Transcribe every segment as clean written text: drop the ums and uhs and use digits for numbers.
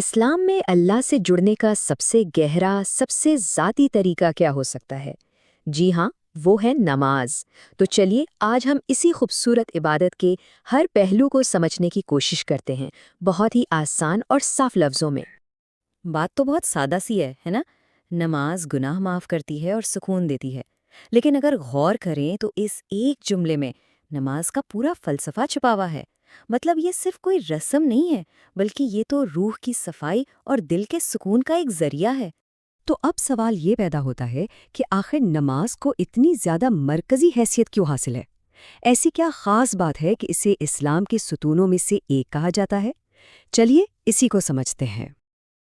इस्लाम में अल्लाह से जुड़ने का सबसे गहरा, सबसे ज़ाती तरीका क्या हो सकता है? जी हाँ, वो है नमाज। तो चलिए आज हम इसी खूबसूरत इबादत के हर पहलू को समझने की कोशिश करते हैं, बहुत ही आसान और साफ लफ्ज़ों में। बात तो बहुत सादा सी है ना? नमाज गुनाह माफ करती है और सुकून देती है। लेकिन अगर गौर करें तो इस एक जुमले में नमाज का पूरा फलसफा छुपा हुआ है। मतलब ये सिर्फ कोई रस्म नहीं है, बल्कि ये तो रूह की सफाई और दिल के सुकून का एक जरिया है। तो अब सवाल ये पैदा होता है कि आखिर नमाज को इतनी ज्यादा मरकजी हैसियत क्यों हासिल है? ऐसी क्या खास बात है कि इसे इस्लाम के सुतूनों में से एक कहा जाता है? चलिए इसी को समझते हैं।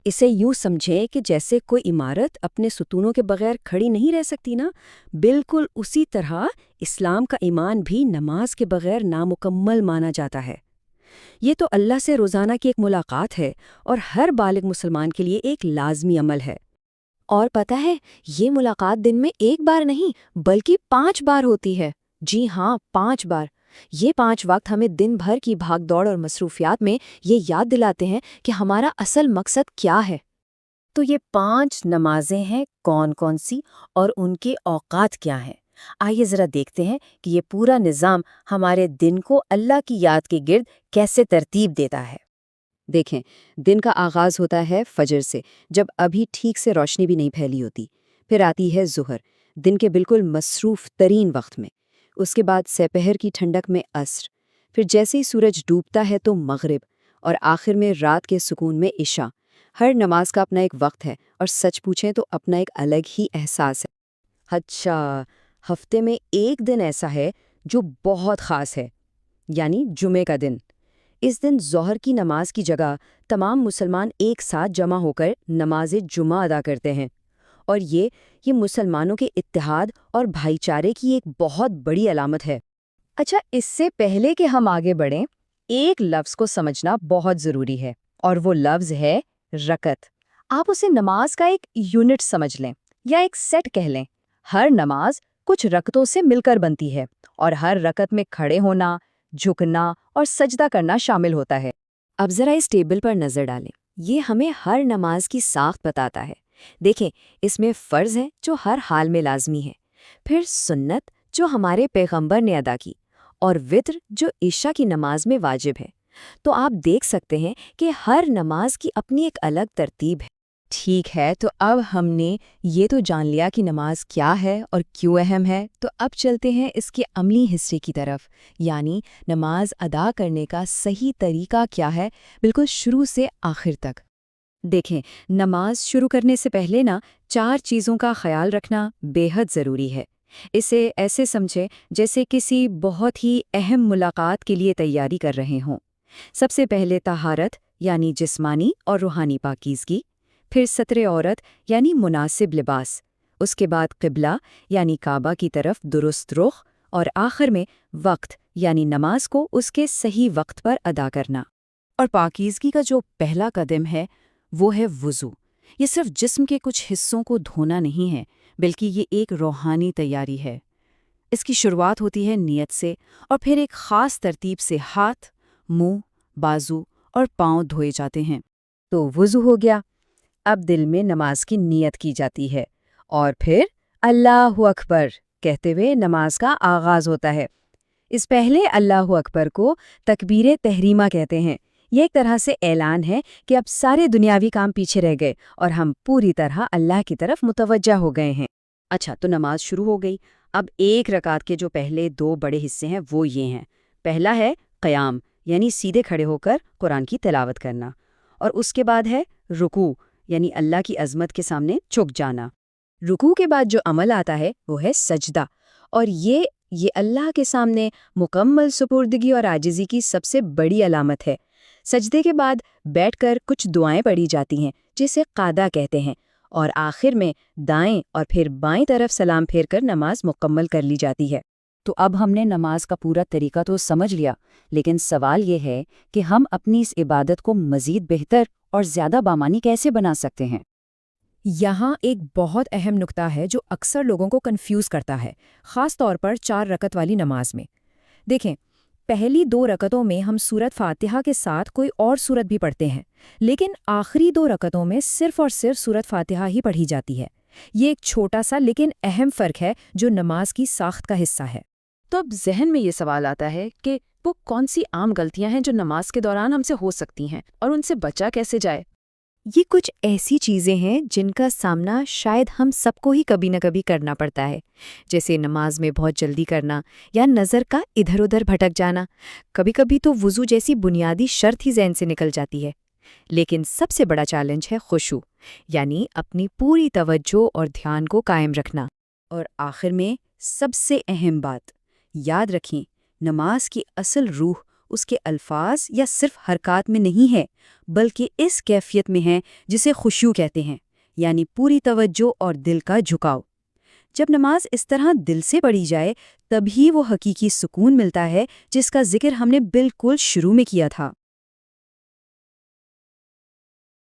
इसे यूं समझें कि जैसे कोई इमारत अपने सुतूनों के बगैर खड़ी नहीं रह सकती ना, बिल्कुल उसी तरह इस्लाम का ईमान भी नमाज के बगैर नामुकम्मल माना जाता है। ये तो अल्लाह से रोज़ाना की एक मुलाकात है और हर बालिग मुसलमान के लिए एक लाजमी अमल है। और पता है, ये मुलाकात दिन में एक बार नहीं, बल्कि 5 बार होती है। जी हाँ, 5 बार। ये 5 वक्त हमें दिन भर की भागदौड़ और मसरूफियात में ये याद दिलाते हैं कि हमारा असल मकसद क्या है। तो ये 5 नमाजें हैं कौन कौन सी और उनके औकात क्या हैं? आइए ज़रा देखते हैं कि ये पूरा निज़ाम हमारे दिन को अल्लाह की याद के गिर्द कैसे तरतीब देता है। देखें, दिन का आगाज़ होता है फजर से, जब अभी ठीक से रोशनी भी नहीं फैली होती। फिर आती है ज़ुहर, दिन के बिल्कुल मसरूफ़ तरीन वक्त में। उसके बाद सपहर की ठंडक में अस्र। फिर जैसे ही सूरज डूबता है तो मगरिब, और आखिर में रात के सुकून में इशा। हर नमाज का अपना एक वक्त है, और सच पूछें तो अपना एक अलग ही एहसास है। अच्छा, हफ्ते में एक दिन ऐसा है जो बहुत ख़ास है, यानी जुमे का दिन। इस दिन ज़ोहर की नमाज की जगह तमाम मुसलमान एक साथ जमा होकर नमाज जुमा अदा करते हैं, और ये मुसलमानों के इत्तेहाद और भाईचारे की एक बहुत बड़ी अलामत है। अच्छा, इससे पहले कि हम आगे बढ़ें, एक लफ्ज़ को समझना बहुत ज़रूरी है, और वो लफ्ज़ है रकत। आप उसे नमाज का एक यूनिट समझ लें या एक सेट कह लें। हर नमाज कुछ रकतों से मिलकर बनती है, और हर रकत में खड़े होना, झुकना और सजदा करना शामिल होता है। अब ज़रा इस टेबल पर नज़र डालें। ये हमें हर नमाज की साख्त बताता है। देखें, इसमें फ़र्ज़ है जो हर हाल में लाजमी है, फिर सुन्नत जो हमारे पैगंबर ने अदा की, और वित्र जो इशा की नमाज में वाजिब है। तो आप देख सकते हैं कि हर नमाज की अपनी एक अलग तरतीब है। ठीक है, तो अब हमने ये तो जान लिया कि नमाज क्या है और क्यों अहम है, तो अब चलते हैं इसके अमली हिस्से की तरफ, यानी नमाज अदा करने का सही तरीका क्या है, बिल्कुल शुरू से आखिर तक। देखें, नमाज शुरू करने से पहले ना 4 चीज़ों का ख्याल रखना बेहद ज़रूरी है। इसे ऐसे समझें जैसे किसी बहुत ही अहम मुलाकात के लिए तैयारी कर रहे हों। सबसे पहले तहारत यानी जिस्मानी और रूहानी पाकीज़गी, फिर सत्रे औरत यानी मुनासिब लिबास, उसके बाद क़िबला यानी काबा की तरफ दुरुस्त रुख, और आखिर में वक्त यानी नमाज को उसके सही वक्त पर अदा करना। और पाकीज़गी का जो पहला कदम है वो है वुज़ू। ये सिर्फ जिस्म के कुछ हिस्सों को धोना नहीं है, बल्कि ये एक रूहानी तैयारी है। इसकी शुरुआत होती है नियत से, और फिर एक ख़ास तरतीब से हाथ, मुंह, बाजू और पाँव धोए जाते हैं। तो वुज़ू हो गया। अब दिल में नमाज की नियत की जाती है, और फिर अल्लाहु अकबर कहते हुए नमाज का आगाज़ होता है। इस पहले अल्लाहु अकबर को तकबीर तहरीमा कहते हैं। ये एक तरह से ऐलान है कि अब सारे दुनियावी काम पीछे रह गए और हम पूरी तरह अल्लाह की तरफ मुतवज्जा हो गए हैं। अच्छा, तो नमाज शुरू हो गई। अब एक रकात के जो पहले 2 बड़े हिस्से हैं वो ये हैं। पहला है क़याम, यानी सीधे खड़े होकर कुरान की तिलावत करना, और उसके बाद है रुकू, यानी अल्लाह की अज़मत के सामने झुक जाना। रुकू के बाद जो अमल आता है वो है सजदा, और ये अल्लाह के सामने मुकम्मल सुपुर्दगी और आजिज़ी की सबसे बड़ी अलामत है। सजदे के बाद बैठकर कुछ दुआएं पढ़ी जाती हैं, जिसे क़ादा कहते हैं, और आखिर में दाएं और फिर बाएं तरफ सलाम फेरकर नमाज मुकम्मल कर ली जाती है। तो अब हमने नमाज का पूरा तरीका तो समझ लिया, लेकिन सवाल ये है कि हम अपनी इस इबादत को मज़ीद बेहतर और ज़्यादा बामानी कैसे बना सकते हैं? यहाँ एक बहुत अहम नुक्ता है जो अक्सर लोगों को कंफ्यूज करता है, ख़ास तौर पर 4 रकत वाली नमाज में। देखें, پہلی 2 رکعتوں میں ہم سورت فاتحہ کے ساتھ کوئی اور سورت بھی پڑھتے ہیں، لیکن آخری 2 رکعتوں میں صرف اور صرف سورت فاتحہ ہی پڑھی جاتی ہے۔ یہ ایک چھوٹا سا لیکن اہم فرق ہے جو نماز کی ساخت کا حصہ ہے۔ تو اب ذہن میں یہ سوال آتا ہے کہ وہ کون سی عام غلطیاں ہیں جو نماز کے دوران ہم سے ہو سکتی ہیں اور ان سے بچا کیسے جائے؟ یہ کچھ ایسی چیزیں ہیں جن کا سامنا شاید ہم سب کو ہی کبھی نہ کبھی کرنا پڑتا ہے، جیسے نماز میں بہت جلدی کرنا یا نظر کا ادھر ادھر بھٹک جانا۔ کبھی کبھی تو وضو جیسی بنیادی شرط ہی ذہن سے نکل جاتی ہے۔ لیکن سب سے بڑا چیلنج ہے خشوع، یعنی اپنی پوری توجہ اور دھیان کو قائم رکھنا۔ اور آخر میں سب سے اہم بات، یاد رکھیں نماز کی اصل روح اس کے الفاظ یا صرف حرکات میں نہیں ہے، بلکہ اس کیفیت میں ہے جسے خشوع کہتے ہیں، یعنی پوری توجہ اور دل کا جھکاؤ۔ جب نماز اس طرح دل سے پڑھی جائے تبھی وہ حقیقی سکون ملتا ہے جس کا ذکر ہم نے بالکل شروع میں کیا تھا۔